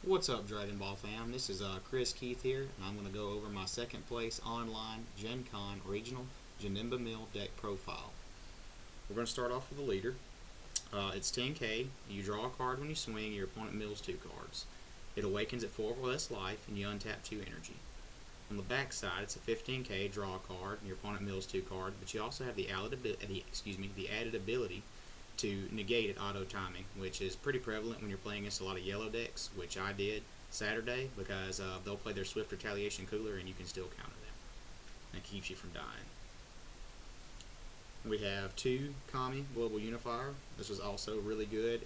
What's up, Dragon Ball fam? This is Chris Keith here, and I'm going to go over my second place online Gencon Regional Janemba Mill deck profile. We're going to start off with the leader. It's 10k. You draw a card when you swing, your opponent mills 2 cards. It awakens at 4 or less life, and you untap 2 energy. On the back side, it's a 15k. Draw a card, and your opponent mills 2 cards, but you also have the added ability to negate at auto timing, which is pretty prevalent when you're playing against a lot of yellow decks, which I did Saturday, because they'll play their Swift Retaliation Cooler and you can still counter them. That keeps you from dying. We have 2 Kami Global Unifier. This was also really good.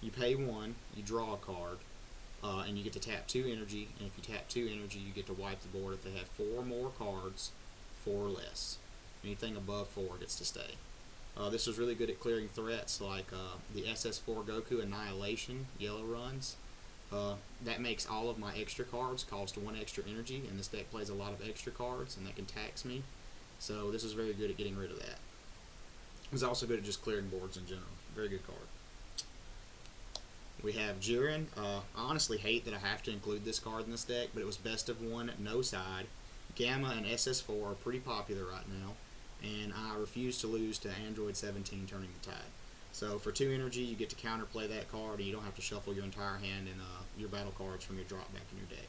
You pay 1, you draw a card, and you get to tap 2 energy, and if you tap 2 energy, you get to wipe the board if they have 4 more cards, 4 or less. Anything above 4 gets to stay. This was really good at clearing threats like the SS4 Goku Annihilation yellow runs. That makes all of my extra cards cost 1 extra energy, and this deck plays a lot of extra cards, and that can tax me. So this is very good at getting rid of that. It was also good at just clearing boards in general. Very good card. We have Jiren. I honestly hate that I have to include this card in this deck, but it was best of 1, no side. Gamma and SS4 are pretty popular right now, and I refuse to lose to Android 17 turning the tide. So for 2 energy, you get to counterplay that card, and you don't have to shuffle your entire hand and your battle cards from your drop back in your deck.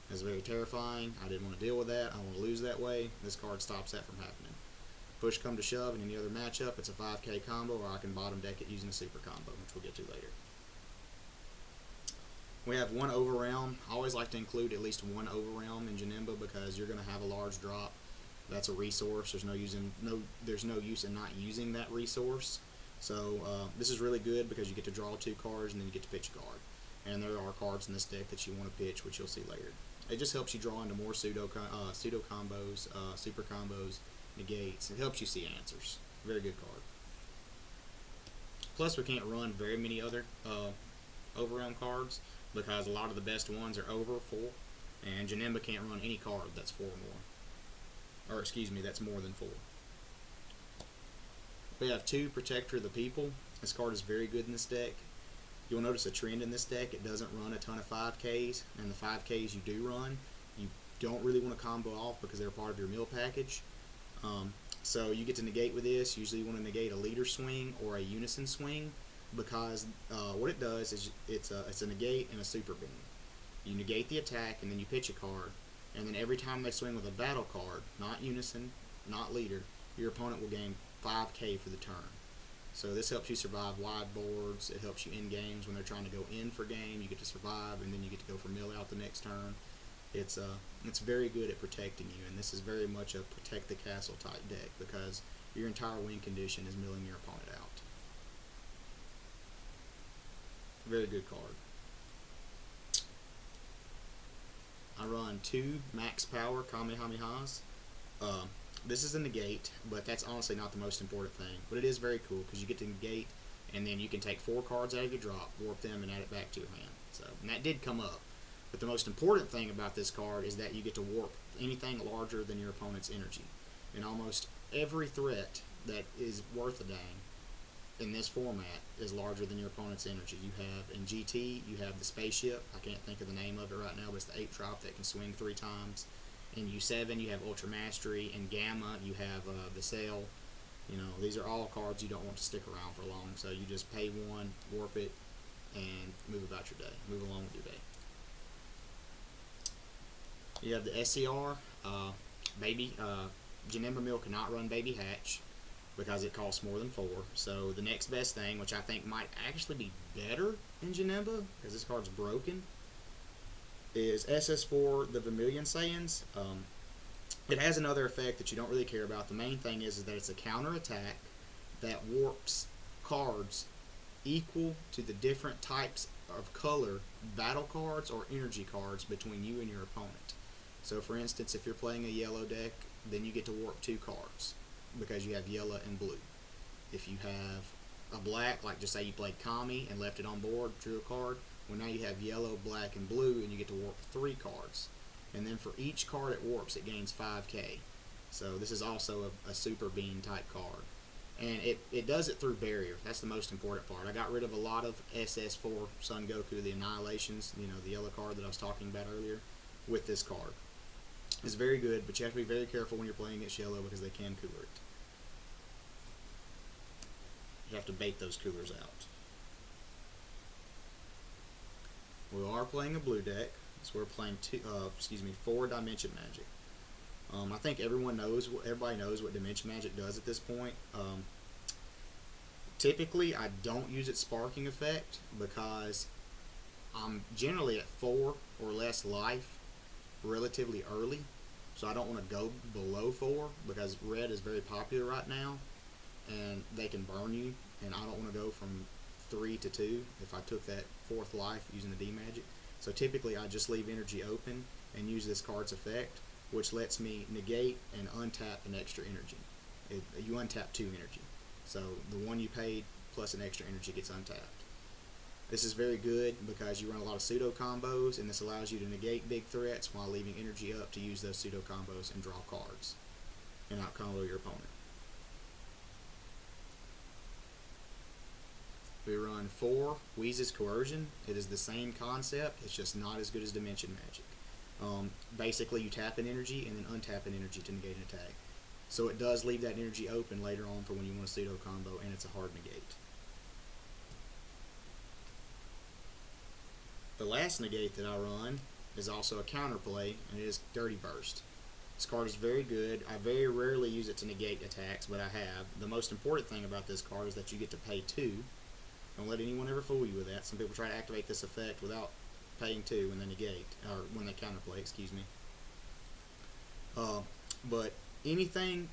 That's very terrifying. I didn't want to deal with that. I don't want to lose that way. This card stops that from happening. Push come to shove in any other matchup, it's a 5k combo, or I can bottom deck it using a super combo, which we'll get to later. We have 1 Overrealm. I always like to include at least 1 Overrealm in Janemba because you're going to have a large drop. That's a resource. There's no use in not using that resource. So this is really good because you get to draw 2 cards and then you get to pitch a card. And there are cards in this deck that you want to pitch, which you'll see later. It just helps you draw into more pseudo combos, super combos, negates. It helps you see answers. Very good card. Plus, we can't run very many other Overrealm cards because a lot of the best ones are over 4, and Janemba can't run any card that's 4 or more. Or excuse me, that's more than 4. We have 2 Protector of the People. This card is very good in this deck. You'll notice a trend in this deck. It doesn't run a ton of 5Ks, and the 5Ks you do run, you don't really want to combo off because they're part of your meal package. So you get to negate with this. Usually you want to negate a leader swing or a unison swing, because what it does is it's a negate and a super beam. You negate the attack and then you pitch a card, and then every time they swing with a battle card, not unison, not leader, your opponent will gain 5k for the turn. So this helps you survive wide boards. It helps you in games when they're trying to go in for game. You get to survive, and then you get to go for mill out the next turn. It's very good at protecting you, and this is very much a protect the castle type deck because your entire win condition is milling your opponent out. Very good card. I run 2 max power Kamehamehas. This is a negate, but that's honestly not the most important thing. But it is very cool because you get to negate, and then you can take 4 cards out of your drop, warp them, and add it back to your hand. So, and that did come up. But the most important thing about this card is that you get to warp anything larger than your opponent's energy. And almost every threat that is worth a dang in this format is larger than your opponent's energy. You have, in GT, you have the spaceship. I can't think of the name of it right now, but it's the 8-drop that can swing 3 times. In U7, you have Ultra Mastery. In Gamma, you have the Sail. You know, these are all cards you don't want to stick around for long, so you just pay 1, warp it, and move about your day. Move along with your day. You have the SCR. Janemba Mill cannot run Baby Hatch because it costs more than 4. So the next best thing, which I think might actually be better in Janemba, because this card's broken, is SS4, the Vermilion Saiyans. It has another effect that you don't really care about. The main thing is that it's a counter attack that warps cards equal to the different types of color battle cards or energy cards between you and your opponent. So for instance, if you're playing a yellow deck, then you get to warp 2 cards because you have yellow and blue. If you have a black, like just say you played Kami and left it on board, drew a card, well now you have yellow, black, and blue, and you get to warp 3 cards. And then for each card it warps, it gains 5k. So this is also a super beam type card. And it does it through barrier. That's the most important part. I got rid of a lot of SS4 Son Goku, the Annihilations, the yellow card that I was talking about earlier, with this card. It's very good, but you have to be very careful when you're playing against yellow because they can cooler it. You have to bait those coolers out. We are playing a blue deck, so we're playing 4 Dimension Magic. I think everybody knows what Dimension Magic does at this point. Typically, I don't use its sparking effect because I'm generally at 4 or less life relatively early, so I don't want to go below 4 because red is very popular right now, and they can burn you, and I don't want to go from 3 to 2 if I took that 4th life using the D-Magic. So typically I just leave energy open and use this card's effect, which lets me negate and untap an extra energy. You untap 2 energy. So the one you paid plus an extra energy gets untapped. This is very good because you run a lot of pseudo combos, and this allows you to negate big threats while leaving energy up to use those pseudo combos and draw cards and out combo your opponent. We run 4 Wheezes Coercion. It is the same concept, it's just not as good as Dimension Magic. Basically, you tap an energy and then untap an energy to negate an attack. So it does leave that energy open later on for when you want a pseudo combo, and it's a hard negate. The last negate that I run is also a counterplay, and it is Dirty Burst. This card is very good. I very rarely use it to negate attacks, but I have. The most important thing about this card is that you get to pay 2. Don't let anyone ever fool you with that. Some people try to activate this effect without paying 2 when they negate, or when they counterplay, excuse me. But anything,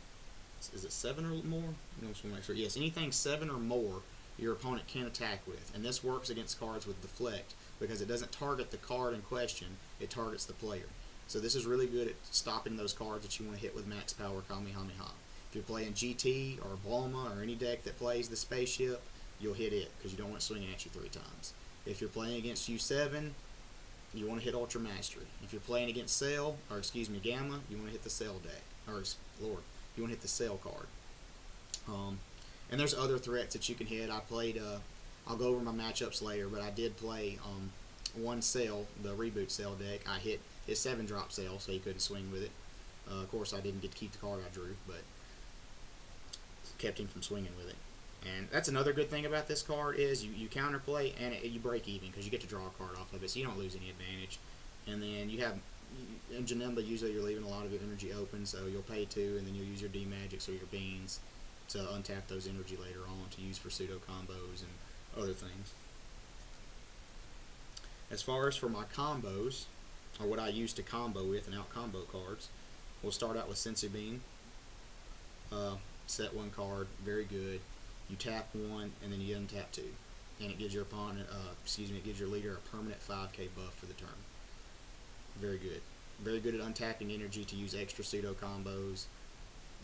is it 7 or more? I just want to make sure. Yes, anything 7 or more your opponent can attack with. And this works against cards with deflect because it doesn't target the card in question, it targets the player. So this is really good at stopping those cards that you want to hit with max power Kamehameha. If you're playing GT or Bulma or any deck that plays the spaceship, you'll hit it because you don't want it swinging at you 3 times. If you're playing against U7, you want to hit Ultra Mastery. If you're playing against Gamma, you want to hit the Cell deck. You want to hit the Cell card. And there's other threats that you can hit. I'll go over my matchups later, but I did play one Cell, the Reboot Cell deck. I hit his 7-drop Cell, so he couldn't swing with it. Of course, I didn't get to keep the card I drew, but kept him from swinging with it. And that's another good thing about this card is you counterplay and you break even because you get to draw a card off of it, so you don't lose any advantage. And then in Janemba, usually you're leaving a lot of your energy open, so you'll pay 2, and then you'll use your D-Magics or your Beans to untap those energy later on to use for pseudo combos and other things. As far as for my combos, or what I use to combo with and out combo cards, we'll start out with Sensu Bean. Set 1 card, very good. You tap 1 and then you untap 2, and it gives your opponent, it gives your leader a permanent 5k buff for the turn. Very good. Very good at untapping energy to use extra pseudo combos.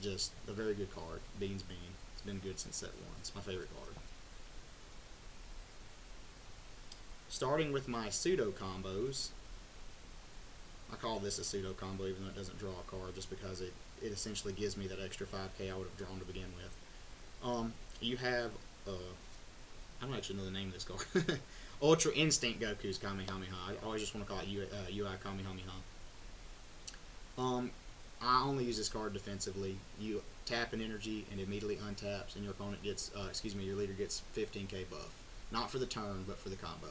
Just a very good card. Beans Bean. It's been good since set 1. It's my favorite card. Starting with my pseudo combos, I call this a pseudo combo even though it doesn't draw a card, just because it essentially gives me that extra 5k I would have drawn to begin with. You have, I don't actually know the name of this card. Ultra Instinct Goku's Kamehameha. I always just want to call it UI Kamehameha. I only use this card defensively. You tap an energy and immediately untaps, and your opponent gets, your leader gets 15k buff. Not for the turn, but for the combo.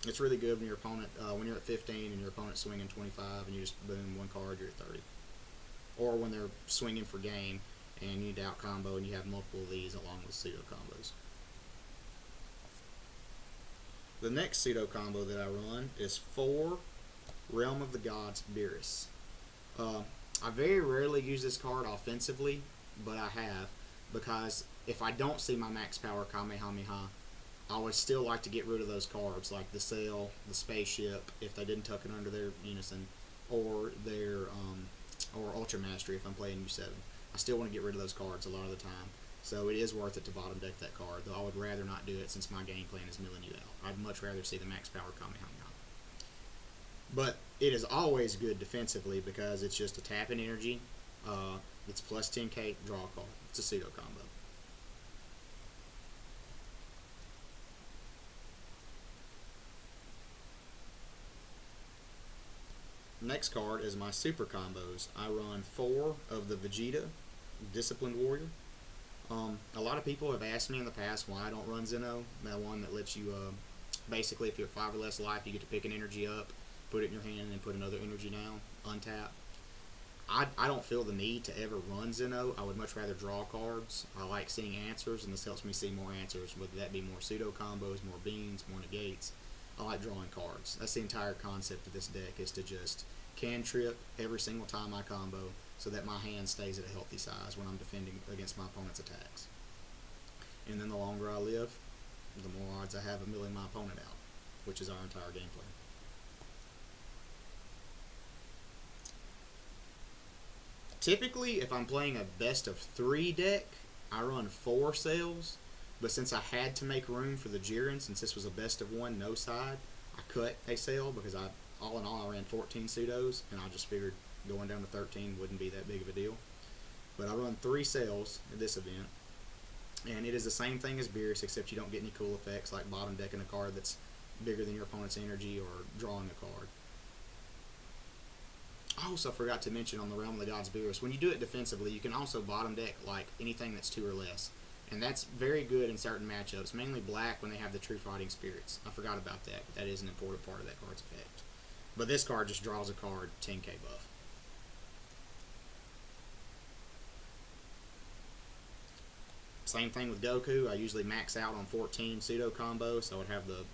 It's really good when your opponent, when you're at 15 and your opponent's swinging 25, and you just boom 1 card, you're at 30. Or when they're swinging for game, and you need to out combo, and you have multiple of these along with pseudo combos. The next pseudo combo that I run is 4 Realm of the Gods Beerus. I very rarely use this card offensively, but I have, because if I don't see my max power Kamehameha, I would still like to get rid of those cards, like the Sail, the Spaceship, if they didn't tuck it under their Unison, or their or Ultra Mastery if I'm playing U7. I still want to get rid of those cards a lot of the time, so it is worth it to bottom deck that card, though I would rather not do it since my game plan is milling you out. I'd much rather see the max power Kamehameha. But it is always good defensively because it's just a tap in energy. It's plus 10k, draw a card. It's a pseudo combo. Next card is my super combos. I run 4 of the Vegeta Disciplined Warrior. A lot of people have asked me in the past why I don't run Zeno. That one that lets you, basically, if you have 5 or less life, you get to pick an energy up, put it in your hand, and then put another energy down, untap. I don't feel the need to ever run Zeno. I would much rather draw cards. I like seeing answers, and this helps me see more answers, whether that be more pseudo combos, more beans, more negates. I like drawing cards. That's the entire concept of this deck, is to just cantrip every single time I combo so that my hand stays at a healthy size when I'm defending against my opponent's attacks. And then the longer I live, the more odds I have of milling my opponent out, which is our entire game plan. Typically, if I'm playing a best of 3 deck, I run 4 sails, but since I had to make room for the Jiren, since this was a best of 1, no side, I cut a sail because all in all I ran 14 pseudos, and I just figured going down to 13 wouldn't be that big of a deal. But I run 3 sails at this event, and it is the same thing as Beerus, except you don't get any cool effects like bottom decking a card that's bigger than your opponent's energy or drawing a card. I also forgot to mention on the Realm of the Gods Beerus, when you do it defensively, you can also bottom deck like anything that's 2 or less. And that's very good in certain matchups, mainly black when they have the True Fighting Spirits. I forgot about that, but that is an important part of that card's effect. But this card just draws a card, 10k buff. Same thing with Goku. I usually max out on 14 pseudo combos, so I would have the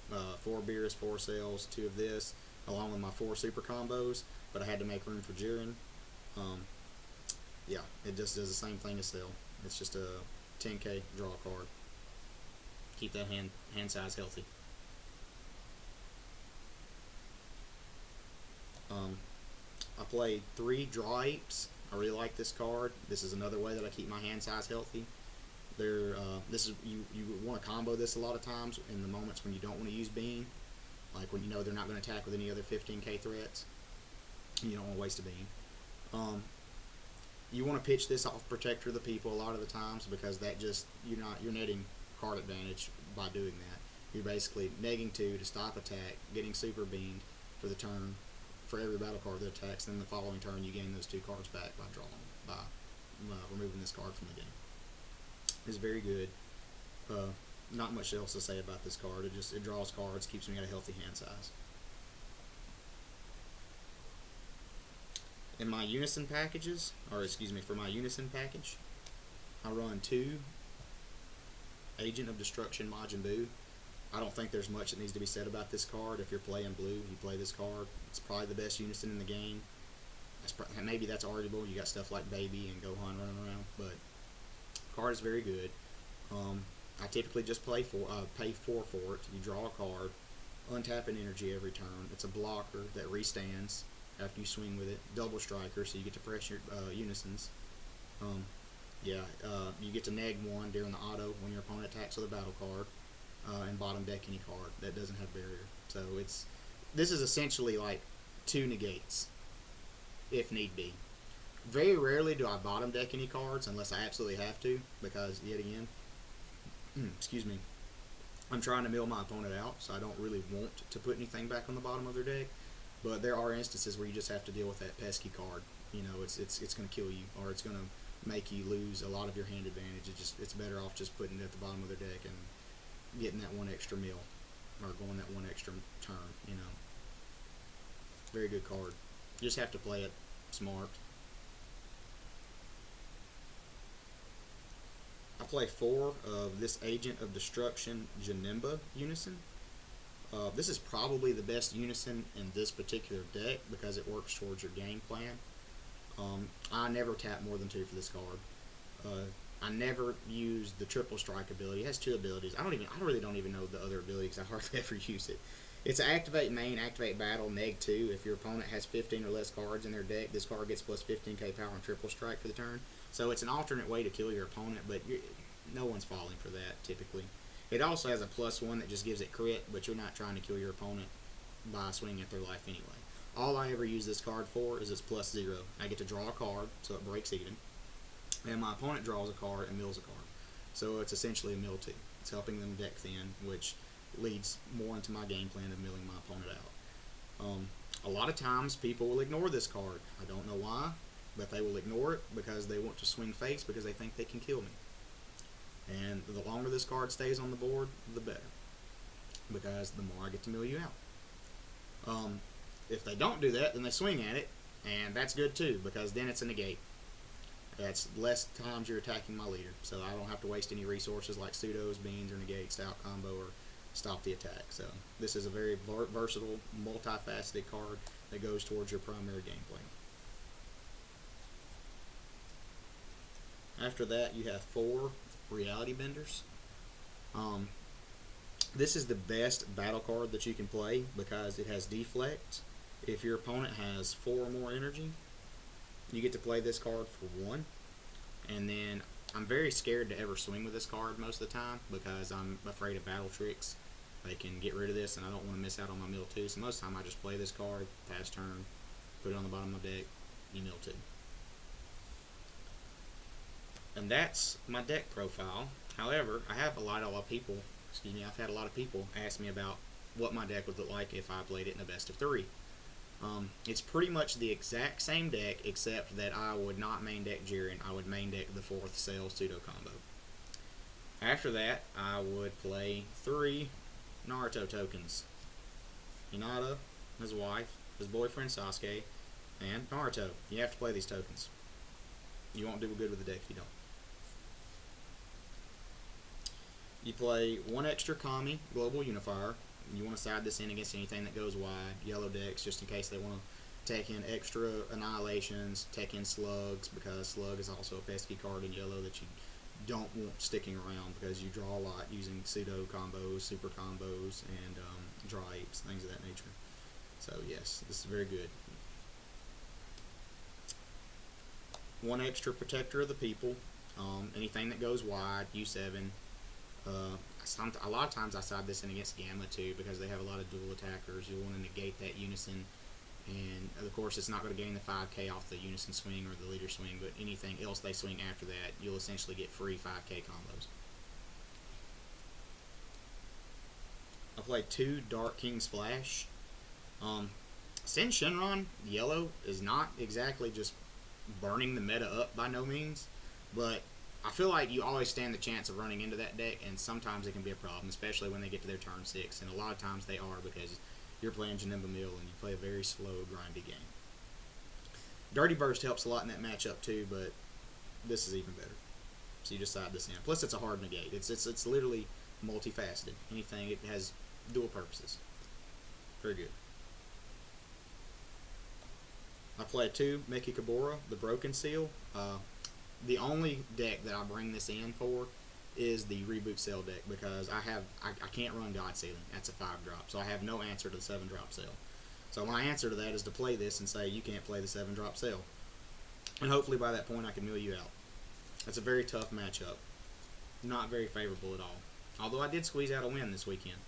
4 Beerus, 4 Cells, 2 of this, along with my 4 super combos, but I had to make room for Jiren. Yeah, it just does the same thing as Cell. It's just a 10k draw a card. Keep that hand size healthy. I play 3 Draw Apes. I really like this card. This is another way that I keep my hand size healthy. This is you want to combo this a lot of times in the moments when you don't want to use Bean, like when you know they're not going to attack with any other 15k threats. You don't want to waste a Bean. You want to pitch this off Protector of the People a lot of the times because that just you're netting card advantage by doing that. You're basically negging 2 to stop attack, getting super beamed for the turn for every battle card that attacks. Then the following turn you gain those 2 cards back by removing this card from the game. It's very good. Not much else to say about this card. It draws cards, keeps me at a healthy hand size. In my Unison packages, for my Unison package, I run 2 Agent of Destruction Majin Buu. I don't think there's much that needs to be said about this card. If you're playing blue, you play this card. It's probably the best Unison in the game. Maybe that's arguable. You got stuff like Baby and Gohan running around, but the card is very good. I typically just pay 4 for it. You draw a card, untap an energy every turn. It's a blocker that restands after you swing with it. Double striker, so you get to press your Unisons. You get to neg 1 during the auto when your opponent attacks with a battle card, and bottom deck any card that doesn't have barrier. So this is essentially like 2 negates, if need be. Very rarely do I bottom deck any cards unless I absolutely have to, because yet again, excuse me, I'm trying to mill my opponent out, so I don't really want to put anything back on the bottom of their deck. But there are instances where you just have to deal with that pesky card. You know, it's going to kill you, or it's going to make you lose a lot of your hand advantage. It's better off just putting it at the bottom of their deck and getting that 1 extra mill, or going that 1 extra turn. You know, very good card. You just have to play it smart. I play 4 of this Agent of Destruction Janemba Unison. This is probably the best Unison in this particular deck because it works towards your game plan. I never tap more than 2 for this card. I never use the triple strike ability. It has 2 abilities. I really don't even know the other ability because I hardly ever use it. It's activate main, activate battle, neg 2. If your opponent has 15 or less cards in their deck, this card gets plus 15k power and triple strike for the turn. So it's an alternate way to kill your opponent, but no one's falling for that typically. It also has a +1 that just gives it crit, but you're not trying to kill your opponent by swinging at their life anyway. All I ever use this card for is its +0. I get to draw a card, so it breaks even. and my opponent draws a card and mills a card. So it's essentially a mill 2. It's helping them deck thin, which leads more into my game plan of milling my opponent out. A lot of times people will ignore this card. I don't know why, but they will ignore it because they want to swing face because they think they can kill me. And the longer this card stays on the board, the better, because the more I get to mill you out. If they don't do that, then they swing at it, and that's good too, because then it's a negate. That's less times you're attacking my leader, so I don't have to waste any resources like pseudos, beans, or negates to out combo or stop the attack. So this is a very versatile, multifaceted card that goes towards your primary game plan. After that, you have 4 reality benders. This is the best battle card that you can play because it has deflect. If your opponent has 4 or more energy, you get to play this card for 1. And then I'm very scared to ever swing with this card most of the time because I'm afraid of battle tricks. They can get rid of this, and I don't want to miss out on my mill 2. So most of the time I just play this card, pass turn, put it on the bottom of my deck, you mill 2. And that's my deck profile. However, I've had a lot of people ask me about what my deck would look like if I played it in a best of 3. It's pretty much the exact same deck, except that I would not main deck Jiren. I would main deck the 4th Cell pseudo combo. After that, I would play 3 Naruto tokens: Hinata, his wife, his boyfriend Sasuke, and Naruto. You have to play these tokens. You won't do good with the deck if you don't. You play 1 extra Kami, Global Unifier. You want to side this in against anything that goes wide. Yellow decks, just in case they want to take in extra Annihilations, take in Slugs, because Slug is also a pesky card in yellow that you don't want sticking around because you draw a lot using pseudo combos, super combos, and draw apes, things of that nature. So yes, this is very good. 1 extra Protector of the People. Anything that goes wide, U7. A lot of times I side this in against Gamma too because they have a lot of dual attackers. You'll want to negate that Unison, and of course it's not going to gain the 5k off the Unison swing or the leader swing, but anything else they swing after that, you'll essentially get free 5k combos. I played 2 Dark King's Flash. Sin Shenron yellow is not exactly just burning the meta up by no means, but I feel like you always stand the chance of running into that deck, and sometimes it can be a problem, especially when they get to their turn 6, and a lot of times they are because you're playing Janemba Mill and you play a very slow, grindy game. Dirty Burst helps a lot in that matchup too, but this is even better. So you just side this in. Plus it's a hard negate. It's literally multifaceted. Anything, it has dual purposes. Very good. I play 2 Meki Kabura, the Broken Seal. The only deck that I bring this in for is the Reboot Cell deck because I can't run God Sealing. That's a 5-drop, so I have no answer to the 7-drop Cell. So my answer to that is to play this and say you can't play the 7-drop Cell, and hopefully by that point I can mill you out. That's a very tough matchup, not very favorable at all. Although I did squeeze out a win this weekend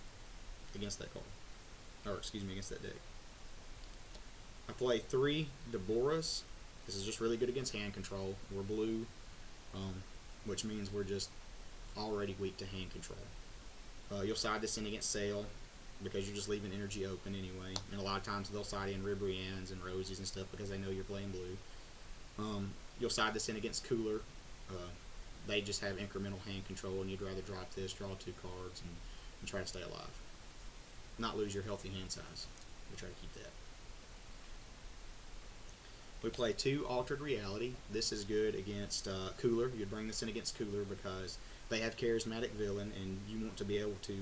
against that card, or excuse me, against that deck. I play 3 Deborahs. This is just really good against hand control. We're blue, which means we're just already weak to hand control. You'll side this in against Sail because you're just leaving energy open anyway. And a lot of times they'll side in Ribrians and Rosies and stuff because they know you're playing blue. You'll side this in against Cooler. They just have incremental hand control, and you'd rather drop this, draw 2 cards, and try to stay alive. Not lose your healthy hand size. We try to keep that. We play 2 Altered Reality. This is good against Cooler. You'd bring this in against Cooler because they have Charismatic Villain, and you want to be able to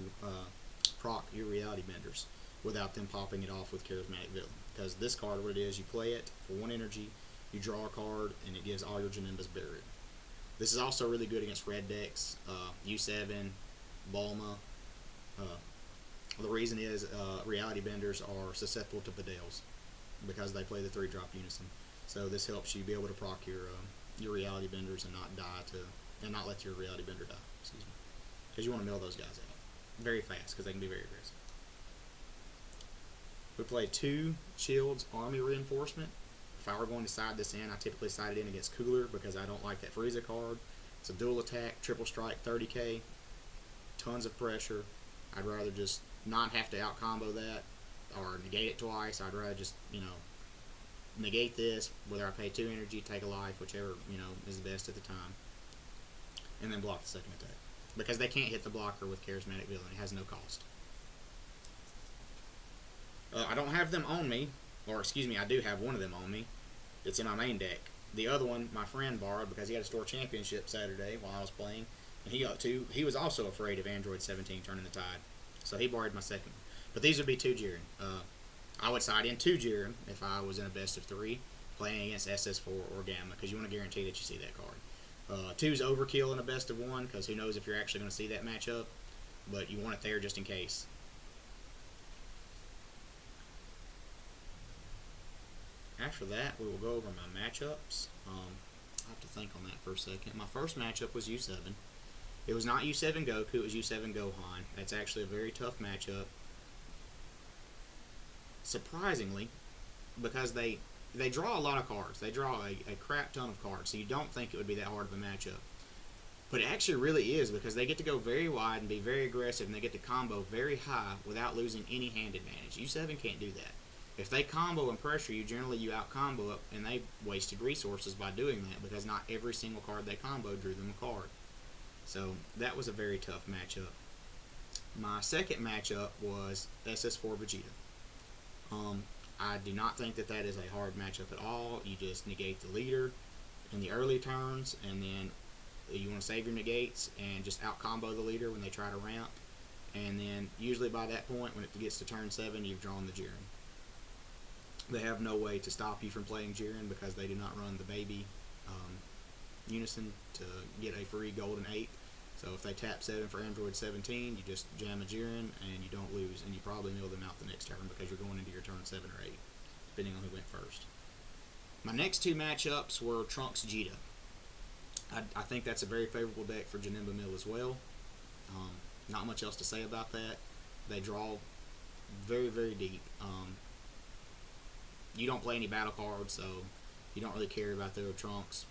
proc your Reality Benders without them popping it off with Charismatic Villain. Because this card, what it is, you play it for 1 energy, you draw a card, and it gives all your Janembas buried. This is also really good against red decks, U7, Bulma. The reason is Reality Benders are susceptible to Vidals because they play the 3-drop Unison. So this helps you be able to proc your Reality Benders and not let your Reality Bender die. Excuse me, because you want to mill those guys out very fast because they can be very aggressive. We play 2 Chilled's Army Reinforcement. If I were going to side this in, I typically side it in against Cooler because I don't like that Frieza card. It's a dual attack, triple strike, 30k, tons of pressure. I'd rather just not have to out combo that or negate it twice. I'd rather just, negate this, whether I pay 2 energy, take a life, whichever, is the best at the time, and then block the second attack. Because they can't hit the blocker with Charismatic Villain. It has no cost. I don't have them on me, or excuse me, I do have one of them on me. It's in my main deck. The other one, my friend borrowed because he had a store championship Saturday while I was playing, and he got 2. He was also afraid of Android 17 turning the tide, so he borrowed my second one. But these would be 2 Jiren. I would side in 2 Jiren if I was in a best of 3 playing against SS4 or Gamma, because you want to guarantee that you see that card. 2's overkill in a best of 1, because who knows if you're actually going to see that matchup, but you want it there just in case. After that, we will go over my matchups. I have to think on that for a second. My first matchup was U7. It was not U7 Goku, it was U7 Gohan. That's actually a very tough matchup. Surprisingly, because they draw a lot of cards. They draw a crap ton of cards, so you don't think it would be that hard of a matchup. But it actually really is, because they get to go very wide and be very aggressive, and they get to combo very high without losing any hand advantage. U7 can't do that. If they combo and pressure you, generally you out-combo up, and they wasted resources by doing that, because not every single card they combo drew them a card. So that was a very tough matchup. My second matchup was SS4 Vegeta. I do not think that is a hard matchup at all. You just negate the leader in the early turns, and then you want to save your negates and just out-combo the leader when they try to ramp. And then usually by that point, when it gets to turn 7, you've drawn the Jiren. They have no way to stop you from playing Jiren because they do not run the baby unison to get a free golden 8. So if they tap 7 for Android 17, you just jam a Jiren and you don't lose, and you probably mill them out the next turn because you're going into your turn 7 or 8, depending on who went first. My next 2 matchups were Trunks Vegeta. I think that's a very favorable deck for Janemba Mill as well. Not much else to say about that. They draw very, very deep. You don't play any battle cards, so you don't really care about their Trunks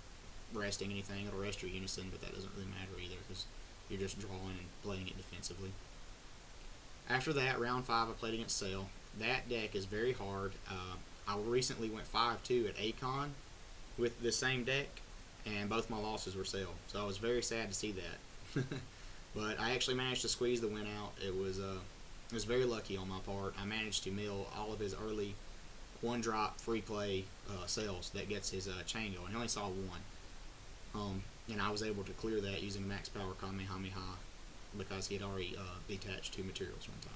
resting anything. It'll rest your unison, but that doesn't really matter either because you're just drawing and playing it defensively. After that, round 5, I played against Cell. That deck is very hard. I recently went 5-2 at Akon with the same deck, and both my losses were Cell. So I was very sad to see that. But I actually managed to squeeze the win out. It was very lucky on my part. I managed to mill all of his early 1-drop free play cells that gets his chain going. He only saw 1. And I was able to clear that using max power Kamehameha because he had already detached 2 materials one time.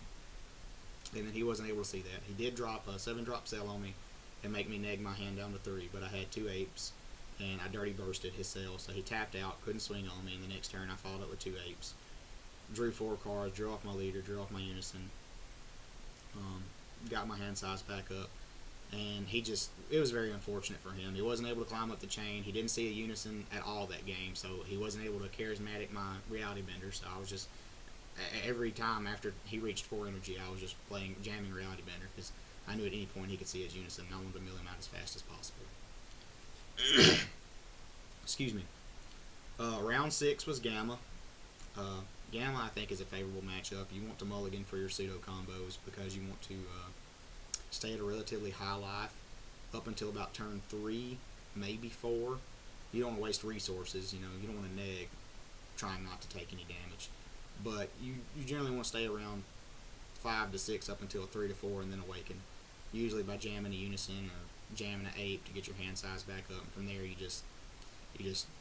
And then he wasn't able to see that. He did drop a 7-drop cell on me and make me neg my hand down to 3, but I had 2 apes, and I dirty bursted his cell, so he tapped out, couldn't swing on me, and the next turn I followed up with 2 apes. Drew 4 cards, drew off my leader, drew off my unison, got my hand size back up, and it was very unfortunate for him. He wasn't able to climb up the chain. He didn't see a unison at all that game, so he wasn't able to charismatic my reality bender, so I was just, every time after he reached 4 energy, I was just jamming reality bender, because I knew at any point he could see his unison, and I wanted to mill him out as fast as possible. Excuse me. Round 6 was Gamma. Gamma, I think, is a favorable matchup. You want to mulligan for your pseudo combos because you want to stay at a relatively high life up until about turn 3, maybe 4. You don't want to waste resources. You don't want to neg trying not to take any damage. But you generally want to stay around 5 to 6 up until 3 to 4 and then awaken. Usually by jamming a unison or jamming an ape to get your hand size back up. And from there you just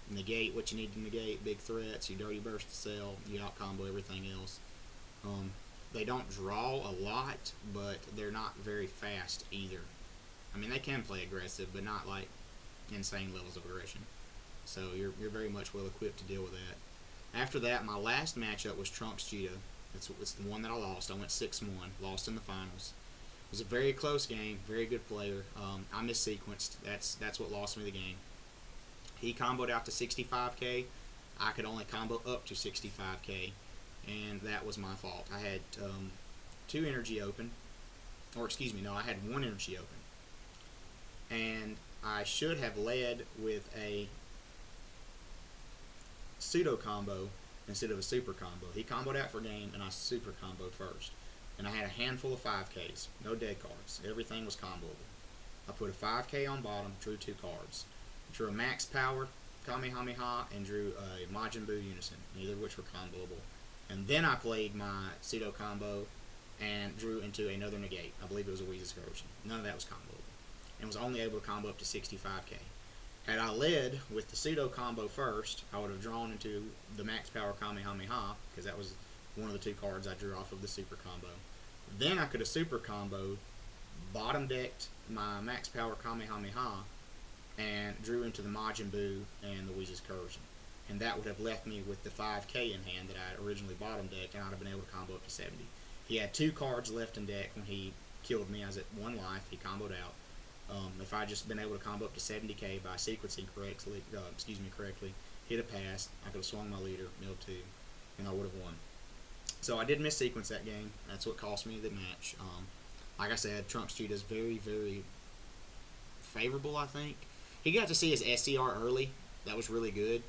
negate what you need to negate, big threats, you dirty burst the cell, you out combo everything else. They don't draw a lot, but they're not very fast either. I mean, they can play aggressive, but not like insane levels of aggression. So you're very much well equipped to deal with that. After that, my last matchup was Trunks Vegeta. It's the one that I lost. I went 6-1, lost in the finals. It was a very close game, very good player. I missequenced. That's what lost me the game. He comboed out to 65k. I could only combo up to 65k, and that was my fault. I had 2 energy open, or excuse me, no, I had 1 energy open, and I should have led with a pseudo combo instead of a super combo. He comboed out for game, and I super comboed first. And I had a handful of 5Ks, no dead cards. Everything was comboable. I put a 5K on bottom, drew 2 cards. Drew a max power Kamehameha and drew a Majin Buu Unison, neither of which were comboable. And then I played my pseudo combo and drew into another negate. I believe it was a Weeze's Corrosion. None of that was comboable. And was only able to combo up to 65K. Had I led with the pseudo combo first, I would have drawn into the max power Kamehameha, because that was one of the 2 cards I drew off of the super combo. Then I could have super comboed, bottom decked my max power Kamehameha, and drew into the Majin Buu and the Weeze's Corrosion. And that would have left me with the 5K in hand that I had originally bottom decked, and I'd have been able to combo up to 70. He had 2 cards left in deck when he killed me. I was at 1 life. He comboed out. If I'd just been able to combo up to 70K by sequencing correctly, hit a pass, I could have swung my leader, milled 2, and I would have won. So I did miss sequence that game. That's what cost me the match. Like I said, Trunks cheat is very, very favorable, I think. He got to see his SCR early. That was really good.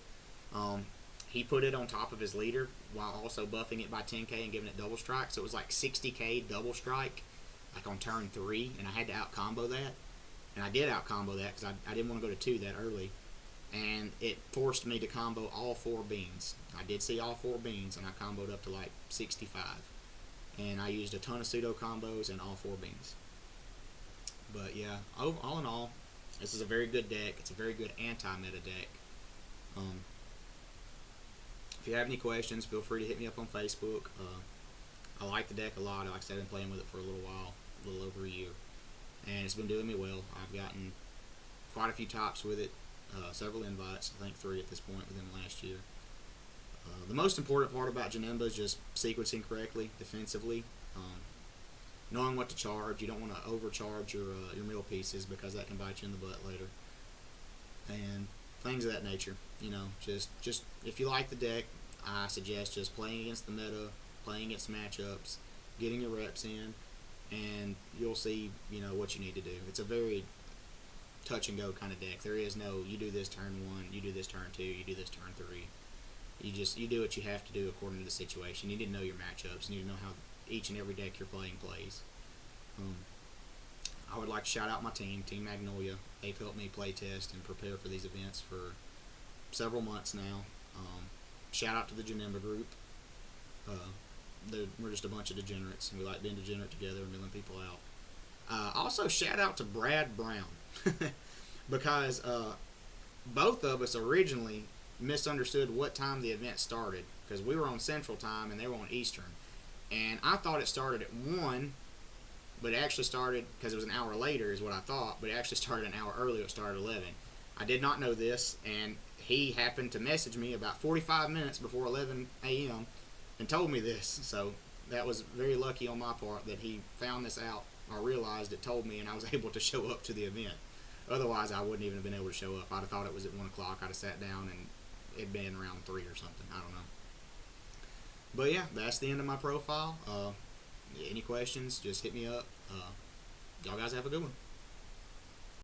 He put it on top of his leader while also buffing it by 10K and giving it double strike. So it was like 60K double strike, like on turn 3, and I had to out combo that. And I did out combo that because I didn't want to go to 2 that early. And it forced me to combo all 4 beans. I did see all 4 beans, and I comboed up to like 65. And I used a ton of pseudo combos and all 4 beans. But yeah, all in all, this is a very good deck. It's a very good anti-meta deck. If you have any questions, feel free to hit me up on Facebook. I like the deck a lot. Like I said, I've been playing with it for a little while, a little over a year. And it's been doing me well. I've gotten quite a few tops with it, several invites, I think 3 at this point within the last year. The most important part about Janemba is just sequencing correctly, defensively. Knowing what to charge. You don't want to overcharge your middle pieces because that can bite you in the butt later. And things of that nature. You know, just if you like the deck, I suggest just playing against the meta, playing against matchups, getting your reps in, and you'll see, you know, what you need to do. It's a very touch and go kind of deck. There is no, you do this turn 1, you do this turn 2, you do this turn 3. You do what you have to do according to the situation. You need to know your matchups. You need to know how each and every deck you're playing plays. I would like to shout out my team, Team Magnolia. They've helped me play test and prepare for these events for several months now. Shout out to the Janemba group. We're just a bunch of degenerates, and we like being degenerate together and milling people out. Also, shout out to Brad Brown, because both of us originally misunderstood what time the event started, because we were on Central Time and they were on Eastern. And I thought it started at 1, but it actually started, because it was an hour later is what I thought, but it actually started an hour earlier. It started at 11. I did not know this, and he happened to message me about 45 minutes before 11 a.m. and told me this. So that was very lucky on my part that he found this out, or realized it, told me, and I was able to show up to the event. Otherwise, I wouldn't even have been able to show up. I'd have thought it was at 1 o'clock. I'd have sat down and it'd been around 3 or something. I don't know. But yeah, that's the end of my profile. Any questions, just hit me up. Y'all guys have a good one.